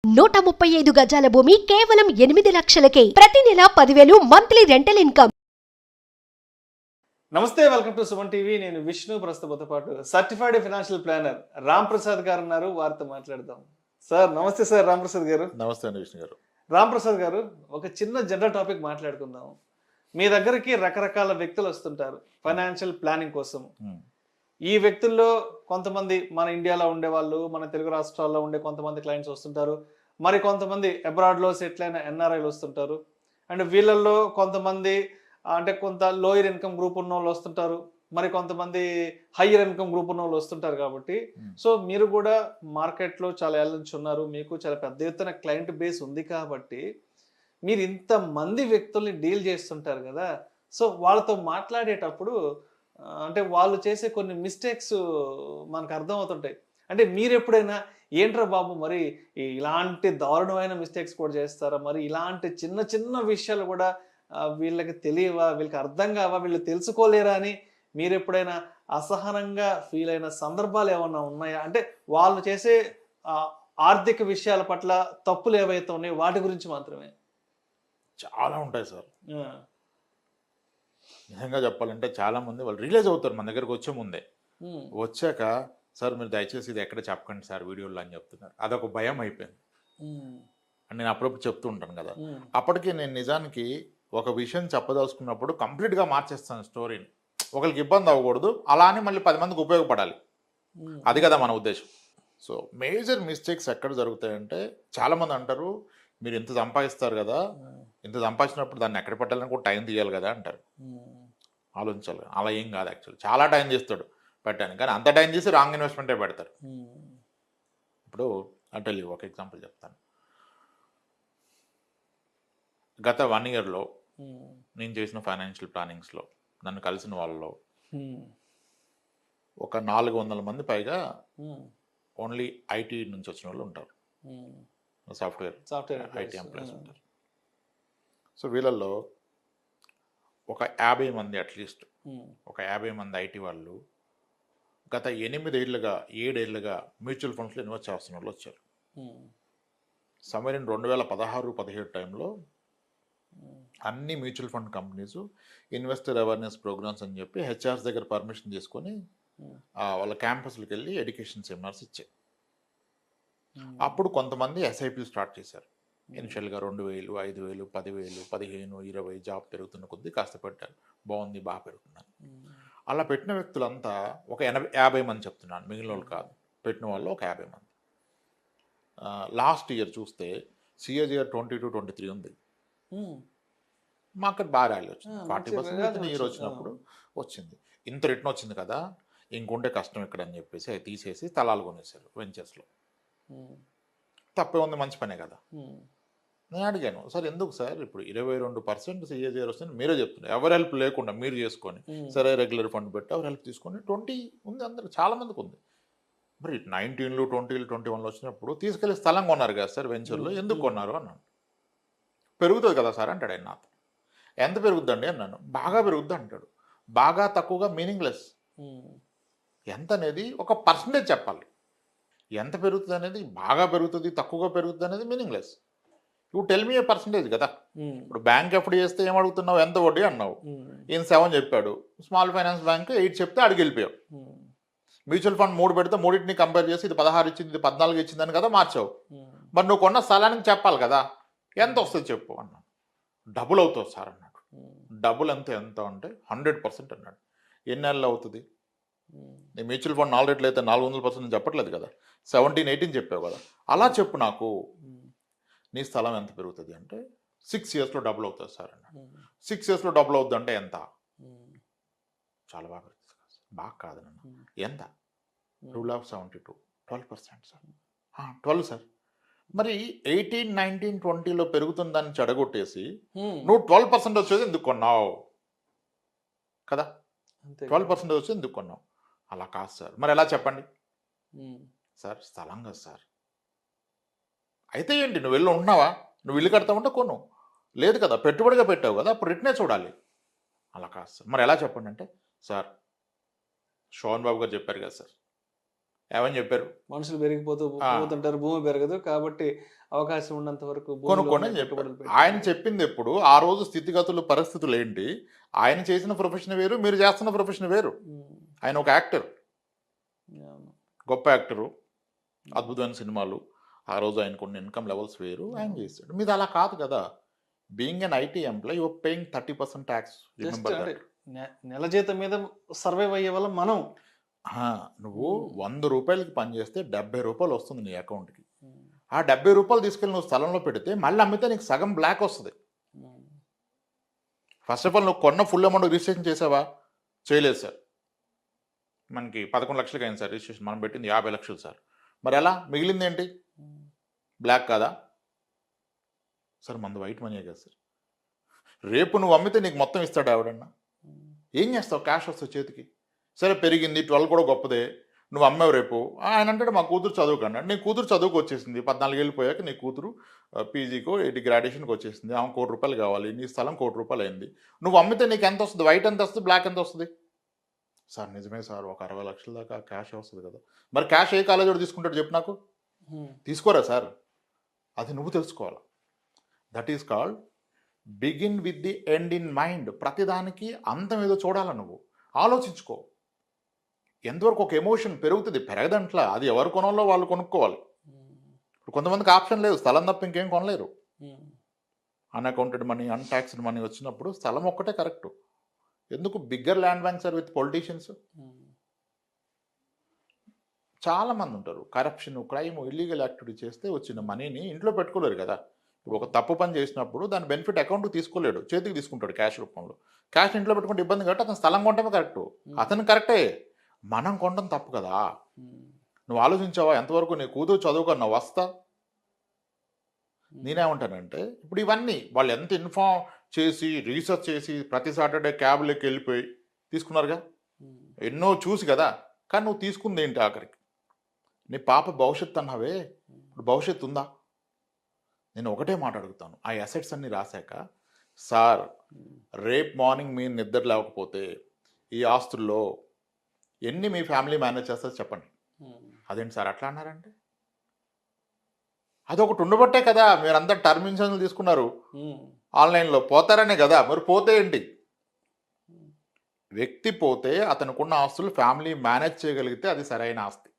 135 గజాల భూమి కేవలం 8 లక్షలకే. ప్రతి నెల 10,000 మంత్లీ రెంటల్ ఇన్కమ్. నమస్తే, వెల్కమ్ టు సుమన్ టీవీ. నేను విష్ణు. ప్రస్తుతంతో పాటు certified financial planner Ram Prasad గారు ఉన్నారు. వారితో మాట్లాడదాం. సార్ నమస్తే. సార్ రామ్ ప్రసాద్ గారు. నమస్తే అండి విష్ణు గారు. రామ్ ప్రసాద్ గారు, ఒక చిన్న జనరల్ టాపిక్ మాట్లాడుకుందాం. మీ దగ్గరికి రకరకాల వ్యక్తులు వస్తుంటారు ఫైనాన్షియల్ ప్లానింగ్ కోసం. ఈ వ్యక్తుల్లో కొంతమంది మన ఇండియాలో ఉండే వాళ్ళు, మన తెలుగు రాష్ట్రాల్లో ఉండే కొంతమంది క్లయింట్స్ వస్తుంటారు. మరి కొంతమంది అబ్రాడ్లో సెటిల్ అయిన ఎన్ఆర్ఐలు వస్తుంటారు. అండ్ వీళ్ళల్లో కొంతమంది అంటే కొంత లోయర్ ఇన్కమ్ గ్రూప్ ఉన్న వాళ్ళు వస్తుంటారు. మరి కొంతమంది హయ్యర్ ఇన్కమ్ గ్రూప్ ఉన్న వాళ్ళు వస్తుంటారు. కాబట్టి సో మీరు కూడా మార్కెట్లో చాలా ఏళ్ళ నుంచి ఉన్నారు. మీకు చాలా పెద్ద ఎత్తున క్లయింట్ బేస్ ఉంది. కాబట్టి మీరు ఇంతమంది వ్యక్తుల్ని డీల్ చేస్తుంటారు కదా. సో వాళ్ళతో మాట్లాడేటప్పుడు అంటే వాళ్ళు చేసే కొన్ని మిస్టేక్స్ మనకు అర్థమవుతుంటాయి. అంటే మీరు ఎప్పుడైనా ఏంట్రా బాబు మరి ఇలాంటి దారుణమైన మిస్టేక్స్ కూడా చేస్తారా, మరి ఇలాంటి చిన్న చిన్న విషయాలు కూడా వీళ్ళకి తెలియవా, వీళ్ళకి అర్థం కావా, వీళ్ళు తెలుసుకోలేరా అని మీరు ఎప్పుడైనా అసహనంగా ఫీల్ అయిన సందర్భాలు ఏమన్నా ఉన్నాయా? అంటే వాళ్ళు చేసే ఆర్థిక విషయాల పట్ల తప్పులు ఏవైతే ఉన్నాయో వాటి గురించి మాత్రమే. చాలా ఉంటాయి సార్. నిజంగా చెప్పాలంటే చాలా మంది వాళ్ళు రియలైజ్ అవుతారు మన దగ్గరకు వచ్చే ముందే. వచ్చాక సార్ మీరు దయచేసి ఇది ఎక్కడ చెప్పకండి సార్ వీడియోలో అని చెప్తున్నారు. అదొక భయం అయిపోయింది. అని నేను అప్పుడప్పుడు చెప్తూ ఉంటాను కదా. అప్పటికి నేను నిజానికి ఒక విషయం చెప్పదలుచుకున్నప్పుడు కంప్లీట్గా మార్చేస్తాను స్టోరీని. ఒకరికి ఇబ్బంది అవ్వకూడదు, అలా అని మళ్ళీ 10 మందికి ఉపయోగపడాలి. అది కదా మన ఉద్దేశం. సో మేజర్ మిస్టేక్స్ ఎక్కడ జరుగుతాయంటే చాలామంది అంటారు మీరు ఇంత సంపాదిస్తారు కదా, ఇంత సంపాదించినప్పుడు దాన్ని ఎక్కడ పెట్టాలని కూడా టైం తీయాలి కదా అంటారు. ఆలోచించాలి. అలా ఏం కాదు. యాక్చువల్లీ చాలా టైం తీస్తాడు పెట్టడానికి, కానీ అంత టైం తీసి రాంగ్ ఇన్వెస్ట్మెంటే పెడతారు. ఇప్పుడు అంటే ఒక ఎగ్జాంపుల్ చెప్తాను. గత 1 ఇయర్లో నేను చేసిన ఫైనాన్షియల్ ప్లానింగ్స్లో నన్ను కలిసిన వాళ్ళలో ఒక 400 మంది పైగా ఓన్లీ ఐటీ నుంచి వచ్చిన వాళ్ళు ఉంటారు. సాఫ్ట్వేర్ ఐటీ ఎంప్లాయీస్ ఉంటారు. సో వీళ్ళల్లో ఒక 50 మంది అట్లీస్ట్ ఒక 50 మంది ఐటీ వాళ్ళు గత 8 ఏళ్ళుగా 7 ఏళ్ళుగా మ్యూచువల్ ఫండ్స్లో ఇన్వెస్ట్ చేస్తున్న వాళ్ళు వచ్చారు. సమ్వేర్ ఇన్ 2016-17 టైంలో అన్ని mutual fund companies investor awareness programmes అని చెప్పి హెచ్ఆర్స్ దగ్గర పర్మిషన్ తీసుకొని వాళ్ళ క్యాంపస్లకు వెళ్ళి ఎడ్యుకేషన్ సెమినార్స్ ఇచ్చాయి. అప్పుడు కొంతమంది ఎస్ఐపీలు స్టార్ట్ చేశారు. ఇనిషియల్గా 2,000, 5,000, 10,000, 15, 20 జాబ్ పెరుగుతున్న కొద్దీ కాస్త పెట్టారు. బాగుంది, బాగా పెరుగుతున్నారు. అలా పెట్టిన వ్యక్తులంతా ఒక 50 మంది చెప్తున్నాను, మిగిలిన వాళ్ళు కాదు. పెట్టిన వాళ్ళు ఒక 50 మంది. లాస్ట్ ఇయర్ చూస్తే CAGR 22-23 ఉంది. మార్కెట్ బాగా ర్యాలీ వచ్చింది. 40% ఇయర్ వచ్చినప్పుడు వచ్చింది. ఇంత రిటర్న్ వచ్చింది కదా, ఇంకుంటే కష్టం ఇక్కడ అని చెప్పేసి అవి తీసేసి తలాలు కొనేసారు వెంచర్స్లో. తప్పే ఉంది, మంచి పనే కదా. నేను అడిగాను, సార్ ఎందుకు సార్ ఇప్పుడు 22% CAGR వస్తుంది మీరే చెప్తున్నారు, ఎవరి హెల్ప్ లేకుండా మీరు చేసుకొని సరే రెగ్యులర్ ఫండ్ పెట్టి ఎవరు హెల్ప్ తీసుకొని 20 ఉంది, అందరూ చాలా మందికి ఉంది. మరి 19, 20, 21 వచ్చినప్పుడు తీసుకెళ్ళి స్థలం కొన్నారు కదా సార్ వెంచర్లో, ఎందుకు కొన్నారు అన్నాను. పెరుగుతుంది కదా సార్ అంటాడు ఆయన నాతో. ఎంత పెరుగుద్దండి అన్నాను. బాగా పెరుగుద్ది అంటాడు. బాగా తక్కువగా మీనింగ్లెస్. ఎంత అనేది ఒక పర్సంటేజ్ చెప్పాలి. ఎంత పెరుగుతుంది అనేది, బాగా పెరుగుతుంది తక్కువగా పెరుగుతుంది అనేది meaningless. You tell me A percentage కదా. ఇప్పుడు బ్యాంక్ ఎఫ్డి చేస్తే ఏం అడుగుతున్నావు, ఎంత వడ్డీ అన్నావు. ఈయన 7 చెప్పాడు. స్మాల్ ఫైనాన్స్ బ్యాంక్ 8 చెప్తే అడిగి వెళ్ళిపోయావు. మ్యూచువల్ ఫండ్ 3 పెడితే మూడింటిని కంపేర్ చేసి ఇది 16 ఇచ్చింది, ఇది 14 ఇచ్చిందని కదా మార్చావు. మరి నువ్వు కొన్న స్థలానికి చెప్పాలి కదా, ఎంత వస్తుంది చెప్పు అన్నాడు. డబుల్ అవుతుంది సార్ అన్నాడు. డబుల్ ఎంత అంటే 100% అన్నాడు. ఎన్ని నెలలు అవుతుంది? నీ మ్యూచువల్ ఫండ్ 4 రేట్లు అయితే 400% చెప్పట్లేదు కదా, 17-18 చెప్పావు కదా. అలా చెప్పు నాకు, నీ స్థలం ఎంత పెరుగుతుంది అంటే 6 ఇయర్స్లో డబుల్ అవుతుంది సార్ అన్నాడు. 6 ఇయర్స్లో డబుల్ అవుతుంది అంటే ఎంత? చాలా బాగా పెరుగుతుంది. బాగా కాదన్న, ఎంత? 2,72, 12% సార్. 12 సార్. మరి 18, 19, 20లో పెరుగుతుందని చెడగొట్టేసి నువ్వు 12% వచ్చేది ఎందుకు కొన్నావు కదా. 12% వచ్చేది ఎందుకు కొన్నావు? అలా కాదు సార్. మరి ఎలా చెప్పండి సార్? స్థలం కదా సార్. అయితే ఏంటి, నువ్వు వెళ్ళి ఉంటున్నావా? నువ్వు ఇల్లు కడతావంటే కొను, లేదు కదా పెట్టుబడిగా పెట్టావు కదా, అప్పుడు రిటర్నే చూడాలి. అలా కాదు సార్. మరి ఎలా చెప్పండి అంటే, సార్ శోభన్ బాబు గారు చెప్పారు కదా సార్, ఏమని చెప్పారు? మనుషులు పెరిగిపోతూ పోతుంటారు, భూమి పెరగదు, కాబట్టి అవకాశం ఉన్నంత వరకు కొనుక్కొని అని చెప్పారు. ఆయన చెప్పింది ఎప్పుడు ఆ రోజు స్థితిగతులు పరిస్థితులు ఏంటి, ఆయన చేసిన ప్రొఫెషన్ వేరు, మీరు చేస్తున్న ప్రొఫెషన్ వేరు. ఆయన ఒక యాక్టర్, గొప్ప యాక్టరు, అద్భుతమైన సినిమాలు, ఆ రోజు ఆయనకు ఉన్న ఇన్కమ్ లెవెల్స్ వేరు, ఆయన చేశాడు. మీది అలా కాదు కదా. Being an IT employee your paying 30% tax. నెల జీతం మీద సర్వైవ్ అయ్యే వల్ల మనం నువ్వు 100 రూపాయలకి పని చేస్తే 70 రూపాయలు వస్తుంది నీ అకౌంట్కి. ఆ 70 రూపాయలు తీసుకెళ్ళి నువ్వు స్థలంలో పెడితే మళ్ళీ అమ్మితే నీకు సగం బ్లాక్ వస్తుంది. ఫస్ట్ ఆఫ్ ఆల్ నువ్వు కొన్న ఫుల్ అమౌంట్ రిజిస్ట్రేషన్ చేసావా? చేయలేదు సార్. మనకి 11 లక్షలకి అయింది సార్ రిజిస్ట్రేషన్, మనం పెట్టింది 50 లక్షలు సార్. మరి ఎలా మిగిలింది ఏంటి? బ్లాక్ కాదా సార్? మంది వైట్ మనీయే కదా సార్. రేపు నువ్వు అమ్మితే నీకు మొత్తం ఇస్తాడు ఎవడన్నా? ఏం చేస్తావు? క్యాష్ వస్తావు చేతికి. సరే పెరిగింది, 12 కూడా గొప్పదే, నువ్వు అమ్మావు. రేపు ఆయన అంటాడు మా కూతురు చదువుకన్నాడు. నీ కూతురు చదువుకు వచ్చేసింది, 14 ఏళ్ళు పోయాక నీ కూతురు పీజీకో గ్రాడ్యుయేషన్కి వచ్చేసింది, ఆమె 1 కోటి రూపాయలు కావాలి, నీ స్థలం 1 కోటి రూపాయలు అయింది. నువ్వు అమ్మితే నీకు ఎంత వస్తుంది? వైట్ ఎంత వస్తుంది, బ్లాక్ ఎంత వస్తుంది? సార్ నిజమే సార్, ఒక 60 లక్షల దాకా క్యాష్ వస్తుంది కదా. మరి క్యాష్ ఏ కాలేజ్ వాడు తీసుకుంటాడు చెప్పు నాకు? తీసుకోరా సార్. అది నువ్వు తెలుసుకోవాలి. That is called begin with the end in mind. ప్రతిదానికి అంతం ఏదో చూడాల, నువ్వు ఆలోచించుకో. ఎంతవరకు ఒక ఎమోషన్ పెరుగుతుంది, పెరగదంట్లా. అది ఎవరు కొనాలో వాళ్ళు కొనుక్కోవాలి. ఇప్పుడు కొంతమందికి ఆప్షన్ లేదు, స్థలం తప్ప ఇంకేం కొనలేరు. అన్అకౌంటెడ్ మనీ, అన్టాక్స్డ్ మనీ వచ్చినప్పుడు స్థలం ఒక్కటే కరెక్ట్. ఎందుకు bigger land banks are with politicians. చాలామంది ఉంటారు కరప్షన్, క్రైమ్, ఇల్లీగల్ యాక్టివిటీ చేస్తే వచ్చిన మనీని ఇంట్లో పెట్టుకోలేరు కదా. ఇప్పుడు ఒక తప్పు పని చేసినప్పుడు దాని బెనిఫిట్ అకౌంట్కి తీసుకోలేడు, చేతికి తీసుకుంటాడు క్యాష్ రూపంలో. క్యాష్ ఇంట్లో పెట్టుకుంటే ఇబ్బంది కాబట్టి అతను స్థలం కొనటమే కరెక్ట్. అతను కరెక్టే, మనం కొనడం తప్పు కదా. నువ్వు ఆలోచించావా ఎంతవరకు నీ కూతురు చదువుకున్నా వస్తా? నేనేమంటానంటే ఇప్పుడు ఇవన్నీ వాళ్ళు ఎంత ఇన్ఫార్మ్ చేసి రీసెర్చ్ చేసి ప్రతి సాటర్డే క్యాబ్లోకి వెళ్ళిపోయి తీసుకున్నారుగా, ఎన్నో చూసి కదా. కానీ నువ్వు తీసుకుంది ఏంటి ఆఖరికి? నీ పాప భవిష్యత్తు అన్నావే, ఇప్పుడు భవిష్యత్తు ఉందా? నేను ఒకటే మాట అడుగుతాను, ఆ అసెట్స్ అన్ని రాశాక సార్ రేపు మార్నింగ్ మీరు నిద్ర లేకపోతే ఈ ఆస్తుల్లో ఎన్ని మీ ఫ్యామిలీ మేనేజ్ చేస్తారు చెప్పండి. అదేంటి సార్ అట్లా అన్నారంటే? అదొకటి ఉండబట్టే కదా మీరంతా టర్మ్ ఇన్సూరెన్స్ తీసుకున్నారు ఆన్లైన్లో. పోతారనే కదా. మరి పోతే ఏంటి? వ్యక్తి పోతే అతనుకున్న ఆస్తులు ఫ్యామిలీ మేనేజ్ చేయగలిగితే అది సరైన ఆస్తి.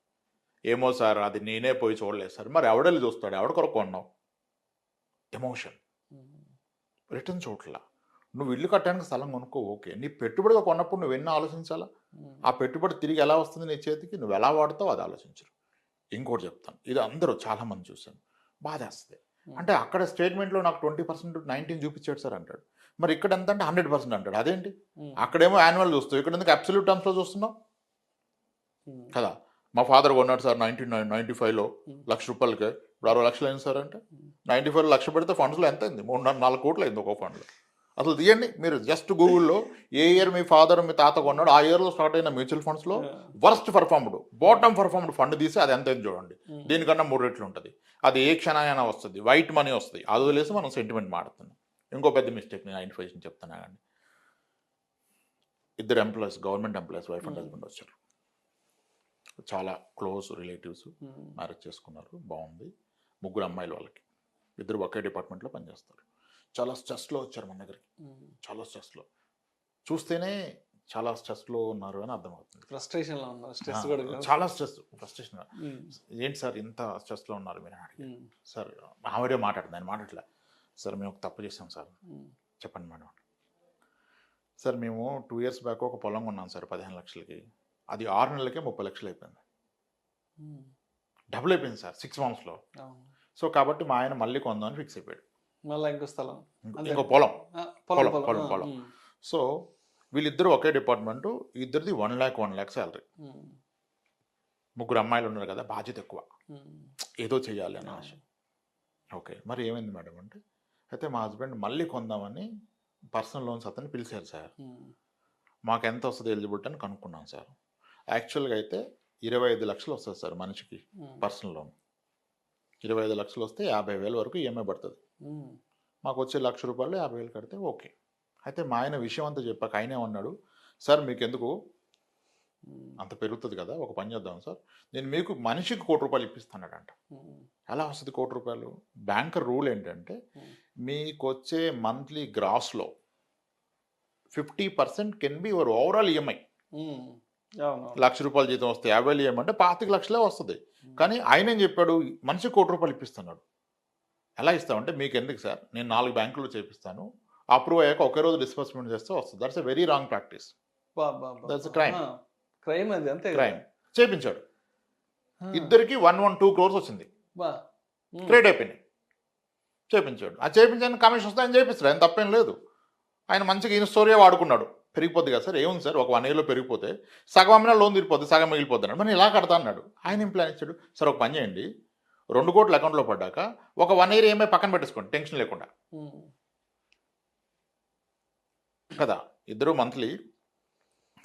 ఏమో సార్ అది నేనే పోయి చూడలేదు సార్. మరి ఎవడెళ్ళి చూస్తాడు? ఎవడ కొరకు కొన్నావు? ఎమోషన్. రిటర్న్ చూడలా. నువ్వు ఇల్లు కట్టడానికి స్థలం కొనుక్కో, ఓకే. నీ పెట్టుబడిగా కొన్నప్పుడు నువ్వు ఎన్నో ఆలోచించాలా? ఆ పెట్టుబడి తిరిగి ఎలా వస్తుంది నీ చేతికి, నువ్వు ఎలా వాడతావు అది ఆలోచించరు. ఇంకోటి చెప్తాను, ఇది అందరూ చాలామంది చూశాను, బాధేస్తుంది. అంటే అక్కడ స్టేట్మెంట్లో నాకు 20% 19 చూపించాడు సార్ అంటాడు. మరి ఇక్కడ ఎంత అంటే 100% అంటాడు. అదేంటి? అక్కడేమో యాన్యువల్ చూస్తావు, ఇక్కడ ఎందుకు అబ్సల్యూట్ టర్మ్స్లో చూస్తున్నావు కదా. మా ఫాదర్ కొన్నాడు సార్ 1995లో 1,00,000 రూపాయలకే, ఇప్పుడు 60 లక్షలు అయింది సార్ అంటే 95లో 1,00,000 పెడితే ఫండ్స్లో ఎంత అయింది? 3-4 కోట్లు అయింది ఒక్కో ఫండ్లో. అసలు తీయండి మీరు జస్ట్ గూగుల్లో ఏ ఇయర్ మీ ఫాదర్ మీ తాత కొన్నాడు, ఆ ఇయర్లో స్టార్ట్ అయిన మ్యూచువల్ ఫండ్స్లో worst performed, bottom performed fund తీసి అది ఎంత చూడండి. దీనికన్నా 3 రెట్లు ఉంటుంది. అది ఏ క్షణాయన వస్తుంది, వైట్ మనీ వస్తుంది. అది వదిలేసి మనం సెంటిమెంట్ మాడుతున్నాం. ఇంకో పెద్ద మిస్టేక్ నేను ఇన్ఫర్మేషన్ చెప్తున్నా కానీ, 2 employees, government employees, wife and husband వచ్చారు. చాలా క్లోజ్ రిలేటివ్స్, మ్యారేజ్ చేసుకున్నారు, బాగుంది. 3 అమ్మాయిలు వాళ్ళకి, 2 ఒకే డిపార్ట్మెంట్లో పనిచేస్తారు. చాలా స్ట్రెస్లో వచ్చారు మన దగ్గరికి, చాలా స్ట్రెస్లో. చూస్తేనే చాలా స్ట్రెస్లో ఉన్నారు అని అర్థమవుతుంది. ఫ్రస్ట్రేషన్లో ఉన్నారు, స్ట్రెస్ కూడా చాలా స్ట్రెస్, ఫ్రస్ట్రేషన్. ఏంటి సార్ ఇంత స్ట్రెస్లో ఉన్నారు మీరు అని? సార్ ఆవిడే మాట్లాడుతుంది, ఆయన మాట్లాడలే. సార్ మేము ఒక తప్పు చేసాం సార్. చెప్పండి మేడం. సార్ మేము 2 years బ్యాక్ ఒక పొలం కొన్నాం సార్ 15 లక్షలకి. అది 6 నెలలకే 30 లక్షలు అయిపోయింది. డబుల్ అయిపోయింది సార్ 6 monthsలో. సో కాబట్టి మా ఆయన మళ్ళీ కొందామని ఫిక్స్ అయిపోయాడు. మళ్ళీ ఇంకో స్థలం, ఇంకో పొలం. సో వీళ్ళిద్దరు ఒకే డిపార్ట్మెంటు, ఇద్దరిది 1 lakh శాలరీ. 3 అమ్మాయిలు ఉన్నారు కదా, బాధ్యత ఎక్కువ, ఏదో చేయాలి అని ఆశ. ఓకే, మరి ఏమైంది మేడం అంటే, అయితే మా హస్బెండ్ మళ్ళీ కొందామని పర్సనల్ లోన్స్ అతన్ని పిలిచారు సార్. మాకు ఎంత వస్తుంది ఎలిజిబిలిటీ అని కనుక్కున్నాం సార్. యాక్చువల్గా అయితే 25 లక్షలు వస్తుంది సార్ మనిషికి పర్సనల్ లోన్. 25 లక్షలు వస్తే 50,000 వరకు ఈఎంఐ పడుతుంది. మాకు వచ్చే 1,00,000 రూపాయలు 50,000 కడితే ఓకే. అయితే మా ఆయన విషయం అంతా చెప్పాక ఆయన ఏమన్నాడు, సార్ మీకు ఎందుకు అంత పెరుగుతుంది కదా, ఒక పని చేద్దాం సార్, నేను మీకు మనిషికి ₹1,00,00,000 ఇప్పిస్తానంట. ఎలా వస్తుంది ₹1,00,00,000? బ్యాంకర్ రూల్ ఏంటంటే మీకు వచ్చే మంత్లీ గ్రాస్లో 50% can be your overall EMI. ₹1,00,000 జీతం వస్తే 50,000 ఈఎంఐ అంటే 25,00,000 వస్తుంది. కానీ ఆయన ఏం చెప్పాడు, మనిషికి ₹1,00,00,000 ఇప్పిస్తున్నాడు. ఎలా ఇస్తామంటే మీకు ఎందుకు సార్, నేను 4 బ్యాంకుల్లో చేపిస్తాను, అప్రూవ్ అయ్యాక ఒకే రోజు డిస్బర్స్మెంట్ చేస్తే వస్తుంది. That's a very wrong practice. That's crime. Crime అది, అంతే క్రైమ్. చేపించాడు. ఇద్దరికి 112 crores వచ్చింది, క్రెడిట్ అయిపోయినాయి. చేపించాడు. ఆ చేపించాను కమిషన్ వస్తే ఆయన చేపిస్తాడు, ఆయన తప్పేం లేదు. ఆయన మంచిగా ఈయన స్టోరీ వాడుకున్నాడు. పెరిగిపోద్ది కదా సార్, ఏముంది సార్, ఒక 1 yearలో పెరిగిపోతే సగం అమ్మినా లోన్ తీరిపోద్ది, సగం మిగిలిపోద్ది అన్నాడు. మరి ఇలా కడతా అన్నాడు. ఆయన ఏం ప్లాన్ ఇచ్చాడు, సార్ ఒక పని చేయండి, 2 కోట్లు అకౌంట్లో పడ్డాక ఒక 1 year ఏమై పక్కన పెట్టేసుకోండి టెన్షన్ లేకుండా కదా. ఇద్దరు మంత్లీ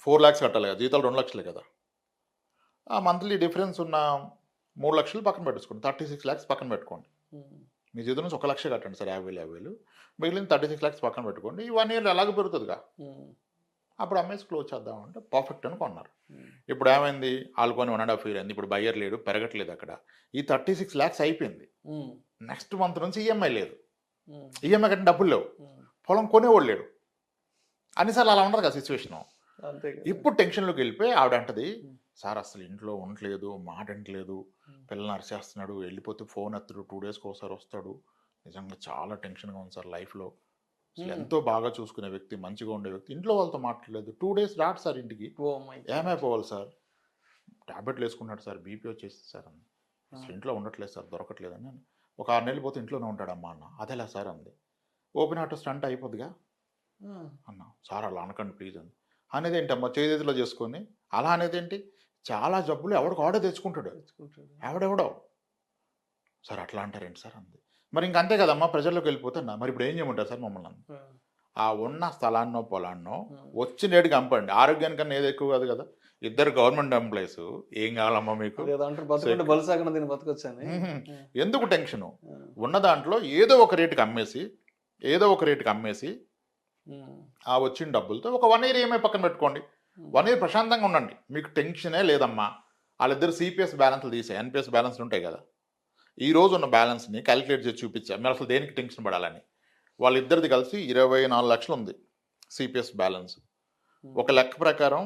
4 lakhs కట్టాలి కదా, జీతాలు 2 లక్షలే కదా. ఆ మంత్లీ డిఫరెన్స్ ఉన్న 3 లక్షలు పక్కన పెట్టేసుకోండి, 36 lakhs పక్కన పెట్టుకోండి. మీ జీతం నుంచి 1 లక్ష కట్టండి సార్, 50,000 మిగిలిన 36 lakhs పక్కన పెట్టుకోండి. ఈ 1 year ఎలాగో పెరుగుతుందిగా, అప్పుడు అమ్మేసి క్లోజ్ చేద్దామంటే పర్ఫెక్ట్ అని కొన్నారు. ఇప్పుడు ఏమైంది, ఆల్కొని 1.5 year అయింది, ఇప్పుడు బయ్యర్ లేడు, పెరగట్లేదు అక్కడ. ఈ 36 lakhs అయిపోయింది. నెక్స్ట్ మంత్ నుంచి ఈఎంఐ లేదు, ఈఎంఐ కట్టిన డబ్బులు లేవు, పొలం కొనేవాడు లేడు. అన్నిసార్లు అలా ఉండదు కదా సిచ్యువేషను. ఇప్పుడు టెన్షన్లోకి వెళ్ళిపోయి ఆవిడ అంటది, సార్ అసలు ఇంట్లో ఉండట్లేదు, మాట అంటలేదు, పిల్లల్ని అరిచేస్తున్నాడు, వెళ్ళిపోతే ఫోన్ ఎత్తడు, 2 daysకి ఒకసారి వస్తాడు, నిజంగా చాలా టెన్షన్గా ఉంది సార్ లైఫ్లో. అసలు ఎంతో బాగా చూసుకునే వ్యక్తి, మంచిగా ఉండే వ్యక్తి, ఇంట్లో వాళ్ళతో మాట్లాడలేదు, 2 days రాడు సార్ ఇంటికి. ఏమైపోవాలి సార్, ట్యాబ్లెట్లు వేసుకున్నాడు సార్, బీపీ వచ్చేసింది సార్ అంది. అసలు ఇంట్లో ఉండట్లేదు సార్, దొరకట్లేదు అని. ఒక 6 నెలలు పోతే ఇంట్లోనే ఉంటాడమ్మా అన్న. అదేలా సార్ అంది. ఓపెన్ హార్ట్ స్టంట్ అయిపోద్దిగా అన్నా. సార్ అలా అనకండి ప్లీజ్ అంది. అనేది ఏంటమ్మా, చేతిలో చేసుకొని అలా అనేది ఏంటి, చాలా జబ్బులు ఎవడికి ఆడే తెచ్చుకుంటాడు, ఎవడెవడో. సార్ అట్లా అంటారేంటి సార్ అంది. మరి ఇంకంతే కదమ్మా, ప్రజల్లోకి వెళ్ళిపోతున్నా, మరి ఇప్పుడు ఏం చేయమంటారు సార్ మమ్మల్ని అంది. ఆ ఉన్న స్థలాన్నో పొలాన్నో వచ్చి నేటికి అమ్మండి, ఆరోగ్యానికన్నా ఏది ఎక్కువ కాదు కదా. ఇద్దరు గవర్నమెంట్ ఎంప్లాయీస్, ఏం కావాలమ్మా మీకు, ఎందుకు టెన్షను. ఉన్న దాంట్లో ఏదో ఒక రేటుకి అమ్మేసి ఆ వచ్చిన డబ్బులతో ఒక 1 year ఏమై పక్కన పెట్టుకోండి, 1 year ప్రశాంతంగా ఉండండి, మీకు టెన్షనే లేదమ్మా. వాళ్ళిద్దరు సిపిఎస్ బ్యాలెన్స్లు తీసాయి, ఎన్పిఎస్ బ్యాలెన్స్లు ఉంటాయి కదా, ఈ రోజు ఉన్న బ్యాలెన్స్ని క్యాలిక్యులేట్ చేసి చూపించా, మీరు అసలు దేనికి టెన్షన్ పడాలని. వాళ్ళిద్దరిది కలిసి 24 లక్షలు ఉంది సిపిఎస్ బ్యాలెన్స్. ఒక లెక్క ప్రకారం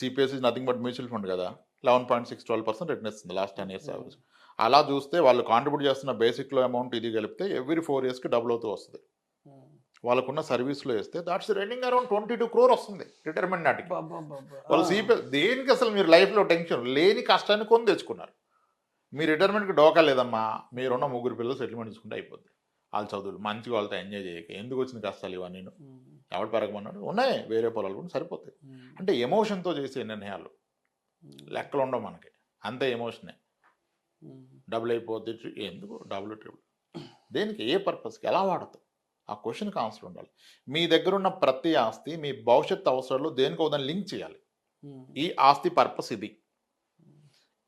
CPS is nothing but mutual fund కదా, 11.6-12% రిటర్న్ ఇస్తుంది లాస్ట్ 10 years యావరేజ్. అలా చూస్తే వాళ్ళు కాంట్రిబ్యూట్ చేస్తున్న బేసిక్లో అమౌంట్ ఇది కలిపితే ఎవ్రీ 4 yearsకి డబుల్ అవుతూ వస్తుంది. వాళ్ళకున్న సర్వీస్లో వేస్తే దాట్స్ రన్నింగ్ అరౌండ్ 22 crore వస్తుంది రిటైర్మెంట్ నాటికి. వాళ్ళు సిపిఎస్ దేనికి అసలు మీరు లైఫ్లో టెన్షన్ లేని కష్టాన్ని కొని తెచ్చుకున్నారు. మీ రిటైర్మెంట్కి డోకా లేదమ్మా, మీరున్న 3 పిల్లలు సెటిల్మెంట్ తీసుకుంటే అయిపోద్ది. వాళ్ళ చదువులు మంచిగా వాళ్ళతో ఎంజాయ్ చేయక ఎందుకు వచ్చిన కష్టాలు ఇవన్నీ, ఎవడు పెరగమన్నాడు, ఉన్నాయి వేరే పొలాలు కూడా సరిపోతాయి. అంటే ఎమోషన్తో చేసే నిర్ణయాలు లెక్కలు ఉండవు మనకి, అంతే ఎమోషనే. డబుల్ అయిపోద్ది, ఎందుకు డబుల్ ట్రిపుల్, దేనికి, ఏ పర్పస్కి, ఎలా వాడతాం, ఆ క్వశ్చన్కి ఆన్సర్ ఉండాలి. మీ దగ్గర ఉన్న ప్రతి ఆస్తి మీ భవిష్యత్తు అవసరాలు దేనికో దాన్ని లింక్ చేయాలి. ఈ ఆస్తి పర్పస్ ఇది,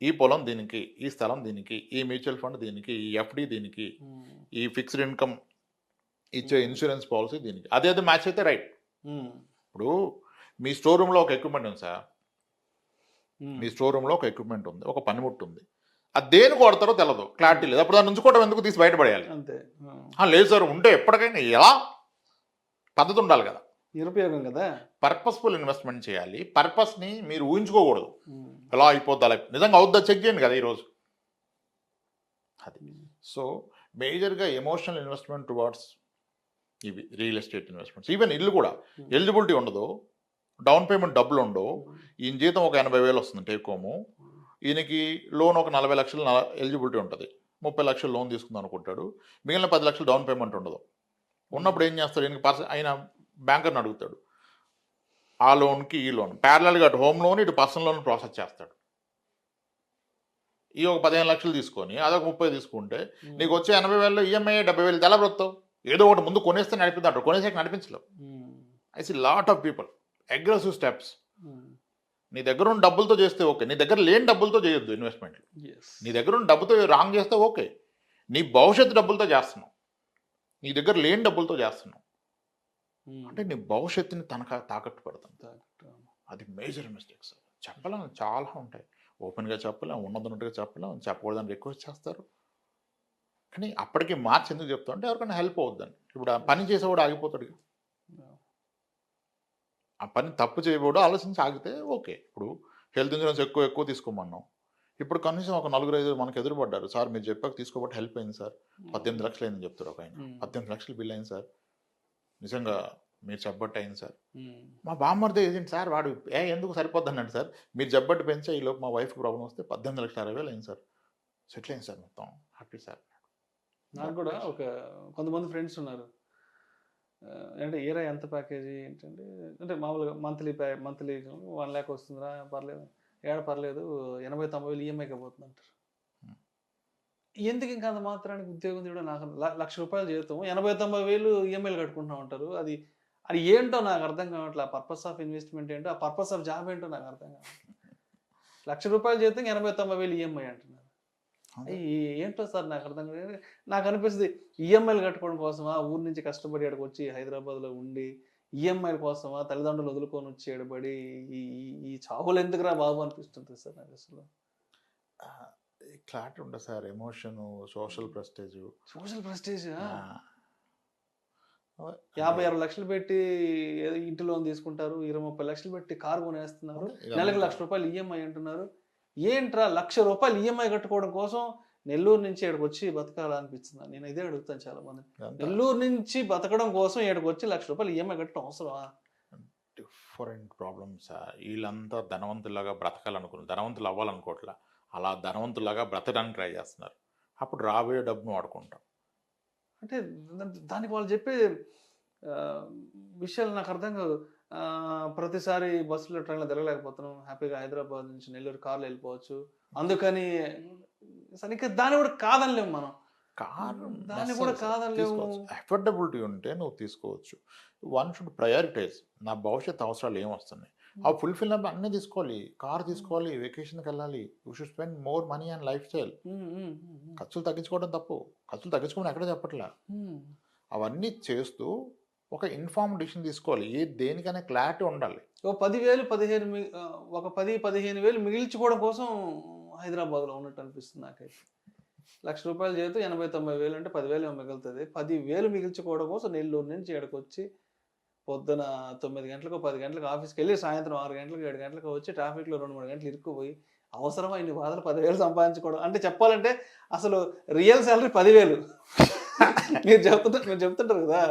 ఈ పొలం దీనికి, ఈ స్థలం దీనికి, ఈ మ్యూచువల్ ఫండ్ దీనికి, ఈ ఎఫ్డి దీనికి, ఈ ఫిక్స్డ్ ఇన్కమ్ ఇచ్చే ఇన్సూరెన్స్ పాలసీ దీనికి, అదే మ్యాచ్ అయితే రైట్. ఇప్పుడు మీ స్టోర్ రూమ్లో ఒక ఎక్విప్మెంట్ ఉంది సార్, మీ స్టోర్ రూమ్లో ఒక ఎక్విప్మెంట్ ఉంది, ఒక పనిముట్టు ఉంది, అది దేనికి వాడతారో తెలియదు, క్లారిటీ లేదు, అప్పుడు దాన్ని ఉంచుకోవడం ఎందుకు, తీసి బయటపడేయాలి. లేదు సార్, ఉంటే ఎప్పటికైనా ఎలా పద్ధతి ఉండాలి కదా, నిరుపయోగం కదా. పర్పస్ఫుల్ ఇన్వెస్ట్మెంట్ చేయాలి. పర్పస్ని మీరు ఊహించుకోకూడదు, ఎలా అయిపోద్ది, అలా నిజంగా అవుద్దా చెక్ చేయండి కదా ఈరోజు అది. సో మేజర్గా ఎమోషనల్ ఇన్వెస్ట్మెంట్ టువార్డ్స్ ఇవి రియల్ ఎస్టేట్ ఇన్వెస్ట్మెంట్స్. ఈవెన్ ఇల్లు కూడా ఎలిజిబిలిటీ ఉండదు, డౌన్ పేమెంట్ డబ్బులు ఉండవు. ఈయన జీతం ఒక 80,000 వస్తుంది టేక్ హోము, ఈయనకి లోన్ ఒక 40 లక్షలు ఎలిజిబిలిటీ ఉంటుంది, 30 లక్షలు లోన్ తీసుకుందాం అనుకుంటాడు, మిగిలిన 10 లక్షలు డౌన్ పేమెంట్ ఉండదు. ఉన్నప్పుడు ఏం చేస్తాడు, ఈయనకి ఆయన బ్యాంకర్ని అడుగుతాడు, ఆ లోన్కి ఈ లోన్ ప్యారలల్గా అటు హోమ్ లోన్ ఇటు పర్సనల్ లోన్ ప్రాసెస్ చేస్తాడు. ఈ ఒక 15 లక్షలు తీసుకొని అదొక 30 తీసుకుంటే నీకు వచ్చే 80,000లో ఈఎంఐ 70,000 ఎలా బ్రతావు, ఏదో ఒకటి ముందు కొనేస్తే నడిపిద్దాడు, కొనేసాక నడిపించలేవు. I see lot of people aggressive steps. నీ దగ్గర ఉన్న డబ్బులతో చేస్తే ఓకే, నీ దగ్గర లేని డబ్బులతో చేయొద్దు ఇన్వెస్ట్మెంట్. నీ దగ్గర ఉన్న డబ్బుతో రాంగ్ చేస్తే ఓకే, నీ భవిష్యత్తు డబ్బులతో చేస్తున్నావు, నీ దగ్గర లేని డబ్బులతో చేస్తున్నావు అంటే నీ భవిష్యత్తుని తాకట్టు పెడతాం. అది మేజర్ మిస్టేక్ సార్. చెప్పలేం, చాలా ఉంటాయి. ఓపెన్గా చెప్పలేం, ఉన్నట్టుగా చెప్పలేం, చెప్పకూడదని రిక్వెస్ట్ చేస్తారు. కానీ అప్పటికి మార్చి ఎందుకు చెప్తా అంటే ఎవరికైనా హెల్ప్ అవుద్దని. ఇప్పుడు ఆ పని చేసేవాడు ఆగిపోతాడు. ఆ పని తప్పు చేయబోడు ఆలోచించి ఆగితే ఓకే. ఇప్పుడు హెల్త్ ఇన్సూరెన్స్ ఎక్కువ తీసుకోమన్నాం. ఇప్పుడు కనీసం ఒక 4-5 మనకు ఎదురుపడ్డారు. సార్ మీరు చెప్పాక తీసుకోబట్టి హెల్ప్ అయింది సార్, 18 లక్షలు అయిందని చెప్తారు ఒక ఆయన. 18 లక్షలు బిల్ అయింది సార్, నిజంగా మీరు చెప్పబట్టి అయింది సార్. మా బామ్మర్దే ఏజెంట్ సార్, వాడు ఎందుకు సరిపోద్ది అన్నాడు సార్, మీరు చెప్పబట్టి పెంచే ఈలోపు మా వైఫ్కి ప్రాబ్లం వస్తే 18,60,000 అయింది సార్, సెటిల్ అయింది సార్, మొత్తం హ్యాపీ సార్. నాకు కూడా ఒక కొంతమంది ఫ్రెండ్స్ ఉన్నారు. అంటే ఏరా ఎంత ప్యాకేజీ ఏంటంటే, అంటే మామూలుగా మంత్లీ 1 lakh వస్తుందిరా, పర్లేదు పర్లేదు 80-90 వేలు ఈఎంఐకి పోతుంది అంటారు. ఎందుకు ఇంకా అంత మాత్రానికి ఉద్యోగం కూడా నాకు ₹1,00,000 జీతం 80-90 వేలు ఈఎంఐలు కట్టుకుంటా ఉంటారు. అది ఏంటో నాకు అర్థం కావట్లేదు. ఆ పర్పస్ ఆఫ్ ఇన్వెస్ట్మెంట్ ఏంటో, ఆ పర్పస్ ఆఫ్ జాబ్ ఏంటో నాకు అర్థం కావట్లేదు. ₹1,00,000 జీతం 80-90 వేలు ఈఎంఐ అంటున్నారు. ఏంటో సార్ నాకు అర్థం కాదు. నాకు అనిపిస్తుంది ఈఎంఐలు కట్టుకోవడం కోసమా ఊరి నుంచి కష్టపడి అక్కడికి వచ్చి హైదరాబాద్లో ఉండి ఈఎంఐల కోసమా తల్లిదండ్రులు వదులుకొని వచ్చి ఎడబడి ఈ చావులు ఎందుకురా బాబు అనిపిస్తుంది సార్ నాకు అసలు. క్లారిటీ ఉండదు సార్. ఎమోషను, సోషల్ ప్రెస్టేజ్ 50-60 లక్షలు పెట్టి ఇంటి లోన్ తీసుకుంటారు, 20-30 లక్షలు పెట్టి కారు కొనేస్తున్నారు, నెలకు ₹1,00,000 ఈఎంఐ అంటున్నారు. ఏంట్రా ₹1,00,000 ఈఎంఐ కట్టుకోవడం కోసం నెల్లూరు నుంచి ఇక్కడికి వచ్చి బతకాలనిపిస్తుంది. నేను ఇదే అడుగుతాను చాలా మంది. నెల్లూరు నుంచి బతకడం కోసం ఇక్కడికి వచ్చి ₹1,00,000 ఈఎంఐ కట్టడం అవసరమా? Different problems. వీళ్ళంతా ధనవంతులాగా బ్రతకాలనుకున్నారు, ధనవంతులు అవ్వాలనుకోవట్లా, అలా ధనవంతులాగా బ్రతకడానికి ట్రై చేస్తున్నారు. అప్పుడు రాబోయే డబ్బును వాడుకుంటాం. అంటే దానికి వాళ్ళు చెప్పే విషయాలు నాకు అర్థం కాదు. ప్రతిసారి బస్సులో ట్రైన్లో తిరగలేకపోతున్నాం, హ్యాపీగా హైదరాబాద్ నుంచి నెల్లూరు కార్లో వెళ్ళిపోవచ్చు, అందుకని సరిగ్గా దాన్ని కూడా కాదనలేము మనం. దాన్ని కూడా కాదనలేము. అఫోర్డబిలిటీ ఉంటే నువ్వు తీసుకోవచ్చు. One should prioritise. నా భవిష్యత్ అవసరాలు ఏం వస్తున్నాయి, ఆ ఫుల్ఫిల్ అన్నీ తీసుకోవాలి. కార్ తీసుకోవాలి, వెకేషన్కి వెళ్ళాలి, you should spend more money and life style. ఖర్చులు తగ్గించుకోవడం తప్పు, ఖర్చులు తగ్గించుకోవడం ఎక్కడ చెప్పట్లా. అవన్నీ చేస్తూ ఒక ఇన్ఫార్మ్ డిసిషన్ తీసుకోవాలి. దేనికైనా క్లారిటీ ఉండాలి. 10-15 వేలు మిగిల్చుకోవడం కోసం హైదరాబాద్లో ఉన్నట్టు అనిపిస్తుంది నాకైతే. ₹1,00,000 చేస్తూ 80-90 వేలు అంటే 10,000 మిగులుతుంది. 10,000 మిగిల్చుకోవడం కోసం నెల్లూరు నుంచి ఇక్కడికి వచ్చి పొద్దున 9 గంటలకు 10 గంటలకు ఆఫీస్కి వెళ్ళి సాయంత్రం 6 గంటలకు 7 గంటలకు వచ్చి ట్రాఫిక్లో 2-3 గంటలు ఇరుక్కుపోయి అవసరమా ఇన్ని బాధలు 10,000 సంపాదించుకోవడం? అంటే చెప్పాలంటే అసలు రియల్ శాలరీ 10,000. మీరు చెప్తుంటారు కదా,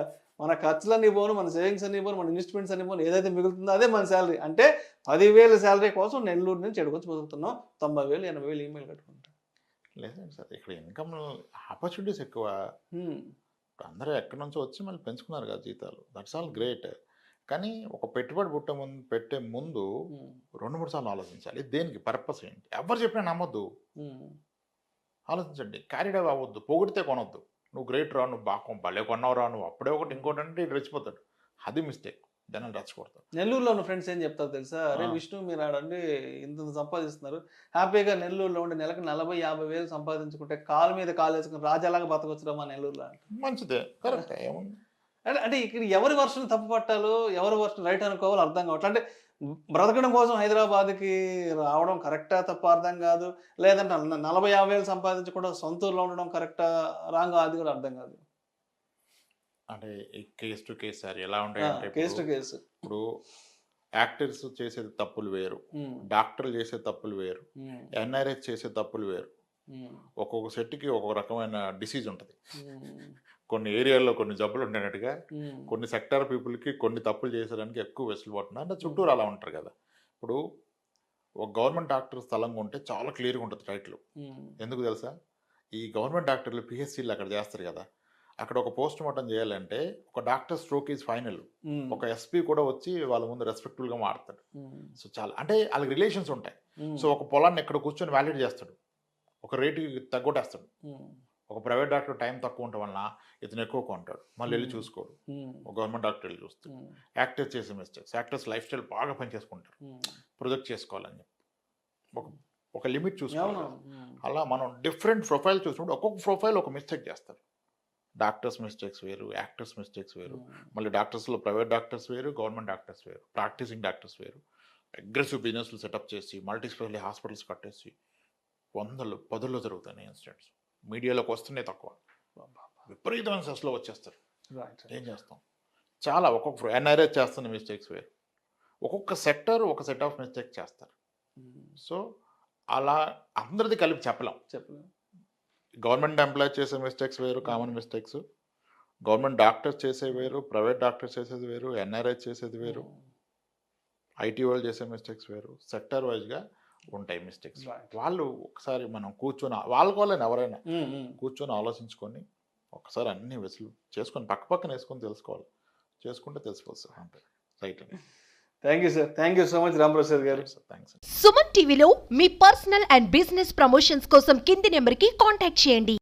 మన ఖర్చులన్నీ పోను, మన సేవింగ్స్ అన్నీ పోను, మన ఇన్వెస్ట్మెంట్స్ అన్నీ పోను, ఏదైతే మిగులుతుందో అదే మన శాలరీ. అంటే 10,000 శాలరీ కోసం నెల్లూరు నుంచి ఎడకొచ్చి బతుకుతున్నాం, 90,000-80,000 ఈమెయిల్ కట్టుకుంటాం. లేదండి సార్, ఇక్కడ ఇన్కమ్ ఆపర్చునిటీస్ ఎక్కువ. అందరూ ఎక్కడి నుంచో వచ్చి మళ్ళీ పెంచుకున్నారు కదా జీతాలు, దట్స్ ఆల్ గ్రేట్. కానీ ఒక పెట్టుబడి పెట్టే ముందు 2-3 సార్లు ఆలోచించాలి. దేనికి, పర్పస్ ఏంటి. ఎవరు చెప్పినా నమ్మొద్దు, ఆలోచించండి. క్యారీడ్ అవ్వద్దు, పొగిడితే కొనొద్దు. నువ్వు గ్రేట్ రా, నువ్వు బాగా భలే కొన్నావు రా, నువ్వు అప్పుడే ఒకటి ఇంకోటి అంటే రెచ్చిపోతాడు. అది మిస్టేక్, జనాలు రెచ్చగొడతారు. నెల్లూరులో ఉన్న ఫ్రెండ్స్ ఏం చెప్తారు తెలుసా, అరే విష్ణు మీరు ఆడండి ఇంత సంపాదిస్తున్నారు, హ్యాపీగా నెల్లూరులో ఉండి నెలకు 40-50 వేలు సంపాదించుకుంటే కాలు మీద కాలు వేసుకుని రాజాలాగా బతకొచ్చురా మా నెల్లూరులో అంటే. మంచిదే, కరెక్ట్. ఏముంది అంటే ఇక్కడ ఎవరి వర్షం తప్పు పట్టాలో, ఎవరి వర్షం రైట్ అనుకోవాలో అర్థం కావట్లేదు. అంటే బ్రతకడం కోసం హైదరాబాద్కి రావడం కరెక్టా తప్ప అర్థం కాదు, లేదంటే 40-50 వేలు సంపాదించకుండా సొంత ఊర్లో ఉండడం కరెక్టా రాంగ్, అది కూడా అర్థం కాదు. అంటే కేస్ టు కేస్ సార్, ఎలా ఉంటాయంటే కేస్ టు కేసు. ఇప్పుడు యాక్టర్స్ చేసేది తప్పులు వేరు, డాక్టర్లు చేసే తప్పులు వేరు, ఎన్ఆర్ఎస్ చేసే తప్పులు వేరు. ఒక్కొక్క సెట్కి ఒక్కొక్క రకమైన డిసీజ్ ఉంటుంది. కొన్ని ఏరియాల్లో కొన్ని జబ్బులు ఉండేటట్టుగా కొన్ని సెక్టార్ పీపుల్కి కొన్ని తప్పులు చేసేదానికి ఎక్కువ వెసులుబాటు అంటే చుట్టూరు అలా ఉంటారు కదా. ఇప్పుడు ఒక గవర్నమెంట్ డాక్టర్ స్థలంగా ఉంటే చాలా క్లియర్గా ఉంటుంది టైటిల్. ఎందుకు తెలుసా, ఈ గవర్నమెంట్ డాక్టర్లు పిహెచ్సీలు అక్కడ చేస్తారు కదా, అక్కడ ఒక పోస్ట్ మార్టం చేయాలంటే ఒక డాక్టర్ స్ట్రోక్ ఈజ్ ఫైనల్, ఒక ఎస్పీ కూడా వచ్చి వాళ్ళ ముందు రెస్పెక్ట్ఫుల్గా మాట్లాడతాడు. సో చాలా అంటే వాళ్ళకి రిలేషన్స్ ఉంటాయి. సో ఒక పొలాన్ని ఎక్కడ కూర్చొని వ్యాలిడ్ చేస్తాడు, ఒక రేటుకి తగ్గొట్టేస్తాడు. ఒక ప్రైవేట్ డాక్టర్ టైం తక్కువ ఉండటం వలన ఇతను ఎక్కువ కొంటాడు, మళ్ళీ వెళ్ళి చూసుకోడు. ఒక గవర్నమెంట్ డాక్టర్ వెళ్ళి చూస్తాడు. యాక్టర్స్ చేసే మిస్టేక్స్, యాక్టర్స్ లైఫ్ స్టైల్ బాగా పనిచేసుకుంటారు, ప్రొజెక్ట్ చేసుకోవాలని చెప్పి ఒక లిమిట్ చూసుకోవాలి. అలా మనం డిఫరెంట్ ప్రొఫైల్ చూసినప్పుడు ఒక్కొక్క ప్రొఫైల్ ఒక మిస్టేక్ చేస్తారు. డాక్టర్స్ మిస్టేక్స్ వేరు, యాక్టర్స్ మిస్టేక్స్ వేరు, మళ్ళీ డాక్టర్స్లో ప్రైవేట్ డాక్టర్స్ వేరు, గవర్నమెంట్ డాక్టర్స్ వేరు, ప్రాక్టీసింగ్ డాక్టర్స్ వేరు. అగ్రెసివ్ బిజినెస్లు సెటప్ చేసి మల్టీ స్పెషాలిటీ హాస్పిటల్స్ కట్టేసి వందలు పదుల్లో జరుగుతాయి ఇన్సిడెంట్స్. మీడియాలోకి వస్తున్నాయి తక్కువ, విపరీతమైన సెస్లో వచ్చేస్తారు. ఏం చేస్తాం? చాలా ఒక్కొక్క ఎన్ఆర్ఐ చేస్తున్న మిస్టేక్స్ వేరు, ఒక్కొక్క సెక్టర్ ఒక సెట్ ఆఫ్ మిస్టేక్స్ చేస్తారు. సో అలా అందరిది కలిపి చెప్పలేం. గవర్నమెంట్ ఎంప్లాయ్ చేసే మిస్టేక్స్ వేరు, కామన్ మిస్టేక్స్. గవర్నమెంట్ డాక్టర్స్ చేసేవి వేరు, ప్రైవేట్ డాక్టర్స్ చేసేది వేరు, ఎన్ఆర్ఐ చేసేది వేరు, ఐటీ వాళ్ళు చేసే మిస్టేక్స్ వేరు. సెక్టర్ వైజ్గా ఉంటాయి మిస్టేక్స్. వాళ్ళు ఒకసారి మనం కూర్చొని వాళ్ళకోవాలని ఎవరైనా కూర్చొని ఆలోచించుకొని ఒకసారి అన్ని వెసులు చేసుకొని పక్కన వేసుకొని తెలుసుకోవాలి. చేసుకుంటే తెలిసిపోతుంది అంటే రైట్ అండి. Thank you sir, thank you so much Ramprasad గారు. థ్యాంక్స్. సుమన్ టీవీలో మీ పర్సనల్ అండ్ బిజినెస్ ప్రమోషన్స్ కోసం కింది నెంబర్కి కాంటాక్ట్ చేయండి.